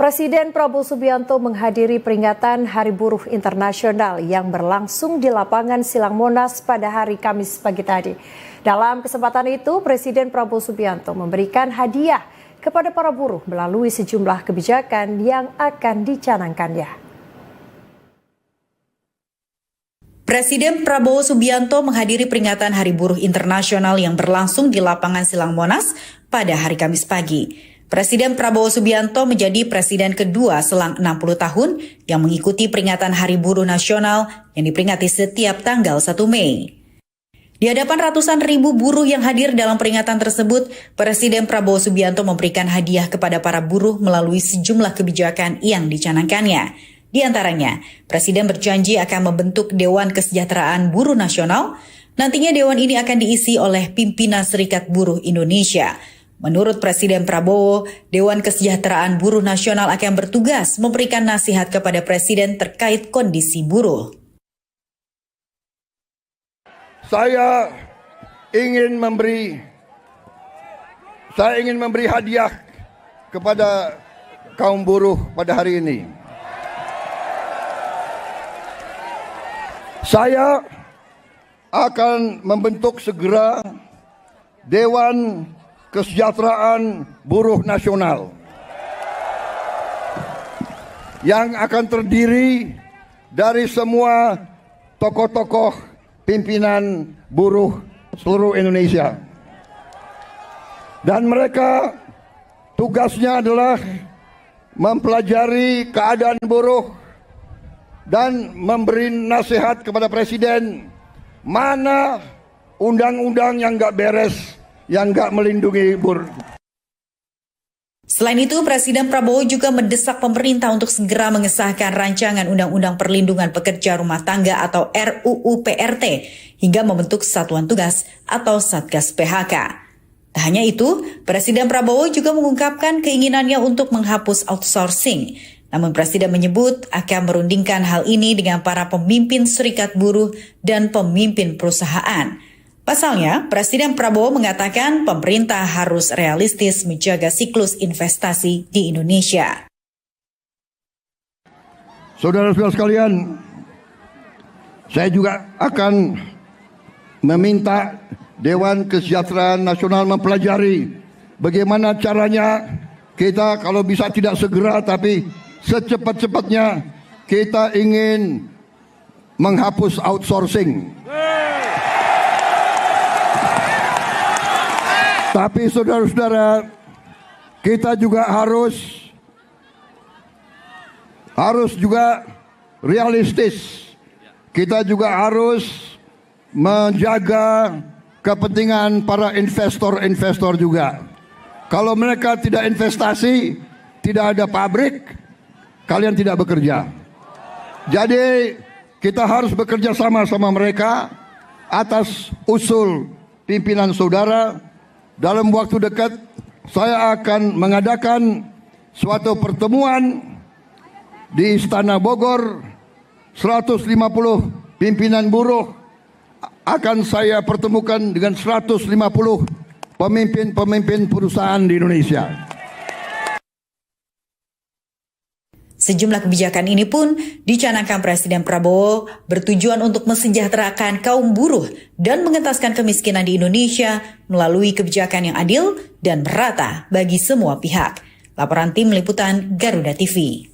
Presiden Prabowo Subianto menghadiri peringatan Hari Buruh Internasional yang berlangsung di lapangan Silang Monas pada hari Kamis pagi tadi. Dalam kesempatan itu, Presiden Prabowo Subianto memberikan hadiah kepada para buruh melalui sejumlah kebijakan yang akan dicanangkannya. Presiden Prabowo Subianto menghadiri peringatan Hari Buruh Internasional yang berlangsung di lapangan Silang Monas pada hari Kamis pagi. Presiden Prabowo Subianto menjadi presiden kedua selang 60 tahun yang mengikuti peringatan Hari Buruh Nasional yang diperingati setiap tanggal 1 Mei. Di hadapan ratusan ribu buruh yang hadir dalam peringatan tersebut, Presiden Prabowo Subianto memberikan hadiah kepada para buruh melalui sejumlah kebijakan yang dicanangkannya. Di antaranya, Presiden berjanji akan membentuk Dewan Kesejahteraan Buruh Nasional. Nantinya dewan ini akan diisi oleh pimpinan Serikat Buruh Indonesia. Menurut Presiden Prabowo, Dewan Kesejahteraan Buruh Nasional akan bertugas memberikan nasihat kepada Presiden terkait kondisi buruh. Saya ingin memberi hadiah kepada kaum buruh pada hari ini. Saya akan membentuk segera Dewan Kesejahteraan Buruh Nasional yang akan terdiri dari semua tokoh-tokoh pimpinan buruh seluruh Indonesia. Dan mereka tugasnya adalah mempelajari keadaan buruh dan memberi nasihat kepada Presiden mana undang-undang yang nggak beres, yang nggak melindungi buruh. Selain itu, Presiden Prabowo juga mendesak pemerintah untuk segera mengesahkan rancangan Undang-Undang Perlindungan Pekerja Rumah Tangga atau RUU PRT hingga membentuk Satuan Tugas atau Satgas PHK. Tak hanya itu, Presiden Prabowo juga mengungkapkan keinginannya untuk menghapus outsourcing. Namun Presiden menyebut akan merundingkan hal ini dengan para pemimpin serikat buruh dan pemimpin perusahaan. Pasalnya, Presiden Prabowo mengatakan pemerintah harus realistis menjaga siklus investasi di Indonesia. Saudara-saudara sekalian, saya juga akan meminta Dewan Kesejahteraan Nasional mempelajari bagaimana caranya kita kalau bisa tidak segera tapi secepat-cepatnya kita ingin menghapus outsourcing. Tapi saudara-saudara, kita juga harus juga realistis. Kita juga harus menjaga kepentingan para investor juga. Kalau mereka tidak investasi, tidak ada pabrik, kalian tidak bekerja. Jadi kita harus bekerja sama mereka atas usul pimpinan saudara. Dalam waktu dekat saya akan mengadakan suatu pertemuan di Istana Bogor. 150 pimpinan buruh akan saya pertemukan dengan 150 pemimpin perusahaan di Indonesia. Sejumlah kebijakan ini pun dicanangkan Presiden Prabowo bertujuan untuk mensejahterakan kaum buruh dan mengentaskan kemiskinan di Indonesia melalui kebijakan yang adil dan merata bagi semua pihak. Laporan Tim Liputan Garuda TV.